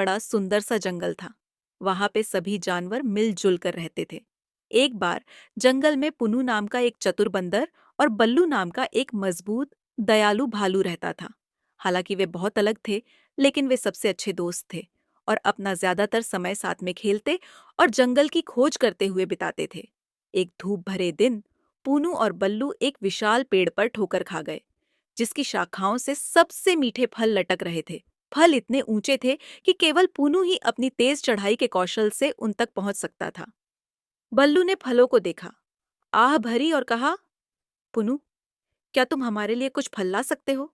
बड़ा सुंदर सा जंगल था। वहां पे सभी जानवर मिलजुल कर रहते थे। एक बार जंगल में पुन्नू नाम का एक चतुर बंदर और बल्लू नाम का एक मजबूत दयालु भालू रहता था। हालांकि वे बहुत अलग थे, लेकिन वे सबसे अच्छे दोस्त थे और अपना ज्यादातर समय साथ में खेलते और जंगल की खोज करते हुए बिताते थे। एक धूप भरे दिन पूनू और बल्लू एक विशाल पेड़ पर ठोकर खा गए, जिसकी शाखाओं से सबसे मीठे फल लटक रहे थे। फल इतने ऊंचे थे कि केवल पूनू ही अपनी तेज चढ़ाई के कौशल से उन तक पहुंच सकता था। बल्लू ने फलों को देखा, आह भरी और कहा, पुनू, क्या तुम हमारे लिए कुछ फल ला सकते हो?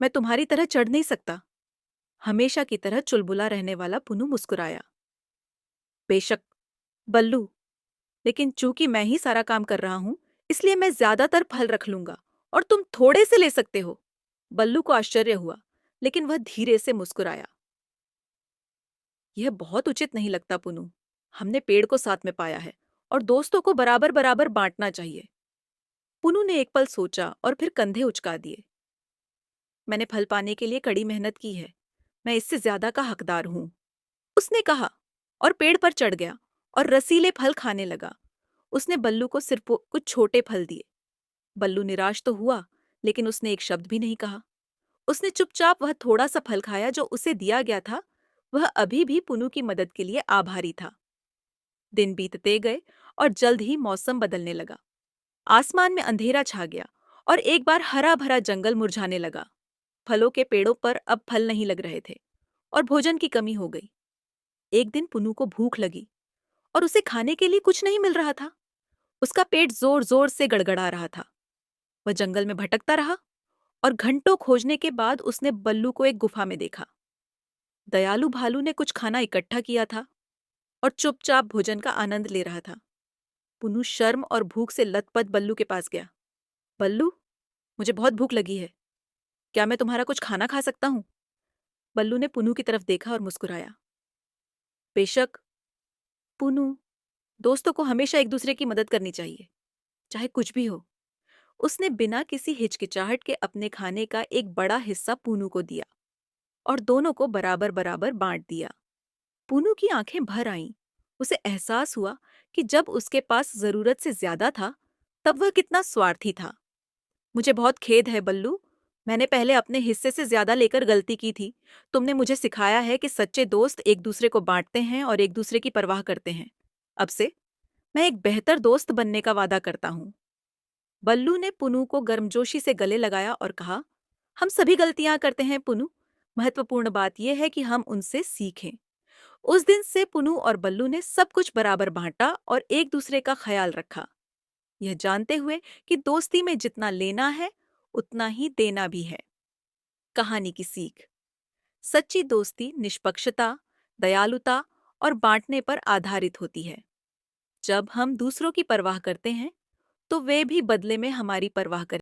मैं तुम्हारी तरह चढ़ नहीं सकता। हमेशा की तरह चुलबुला रहने वाला पुनू मुस्कुराया। बेशक बल्लू, लेकिन चूंकि मैं ही सारा काम कर रहा हूं, इसलिए मैं ज्यादातर फल रख लूंगा और तुम थोड़े से ले सकते हो। बल्लू को आश्चर्य हुआ, लेकिन वह धीरे से मुस्कुराया। यह बहुत उचित नहीं लगता पुनू। हमने पेड़ को साथ में पाया है और दोस्तों को बराबर बराबर बांटना चाहिए। पुनू ने एक पल सोचा और फिर कंधे उचका दिए। मैंने फल पाने के लिए कड़ी मेहनत की है। मैं इससे ज्यादा का हकदार हूं, उसने कहा और पेड़ पर चढ़ गया और रसीले फल खाने लगा। उसने बल्लू को सिर्फ कुछ छोटे फल दिए। बल्लू निराश तो हुआ, लेकिन उसने एक शब्द भी नहीं कहा। उसने चुपचाप वह थोड़ा सा फल खाया जो उसे दिया गया था। वह अभी भी पुनू की मदद के लिए आभारी था। दिन बीतते गए और जल्द ही मौसम बदलने लगा। आसमान में अंधेरा छा गया और एक बार हरा भरा जंगल मुरझाने लगा। फलों के पेड़ों पर अब फल नहीं लग रहे थे और भोजन की कमी हो गई। एक दिन पुनू को भूख लगी और उसे खाने के लिए कुछ नहीं मिल रहा था। उसका पेट जोर जोर से गड़गड़ा रहा था। वह जंगल में भटकता रहा और घंटों खोजने के बाद उसने बल्लू को एक गुफा में देखा। दयालु भालू ने कुछ खाना इकट्ठा किया था और चुपचाप भोजन का आनंद ले रहा था। पुनू शर्म और भूख से लथपथ बल्लू के पास गया। बल्लू, मुझे बहुत भूख लगी है। क्या मैं तुम्हारा कुछ खाना खा सकता हूँ? बल्लू ने पुनू की तरफ देखा और मुस्कुराया। बेशक पुनू, दोस्तों को हमेशा एक दूसरे की मदद करनी चाहिए, चाहे कुछ भी हो। उसने बिना किसी हिचकिचाहट के अपने खाने का एक बड़ा हिस्सा पूनू को दिया और दोनों को बराबर बराबर बांट दिया। पूनू की आंखें भर आईं। उसे एहसास हुआ कि जब उसके पास जरूरत से ज्यादा था, तब वह कितना स्वार्थी था। मुझे बहुत खेद है बल्लू, मैंने पहले अपने हिस्से से ज्यादा लेकर गलती की थी। तुमने मुझे सिखाया है कि सच्चे दोस्त एक दूसरे को बांटते हैं और एक दूसरे की परवाह करते हैं। अब से मैं एक बेहतर दोस्त बनने का वादा करता हूँ। बल्लू ने पुनू को गर्मजोशी से गले लगाया और कहा, हम सभी गलतियां करते हैं पुनू। महत्वपूर्ण बात यह है कि हम उनसे सीखें। उस दिन से पुनू और बल्लू ने सब कुछ बराबर बांटा और एक दूसरे का ख्याल रखा, यह जानते हुए कि दोस्ती में जितना लेना है उतना ही देना भी है। कहानी की सीख। सच्ची दोस्ती निष्पक्षता, दयालुता और बांटने पर आधारित होती है। जब हम दूसरों की परवाह करते हैं, तो वे भी बदले में हमारी परवाह करें।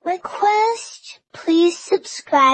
Request, please subscribe.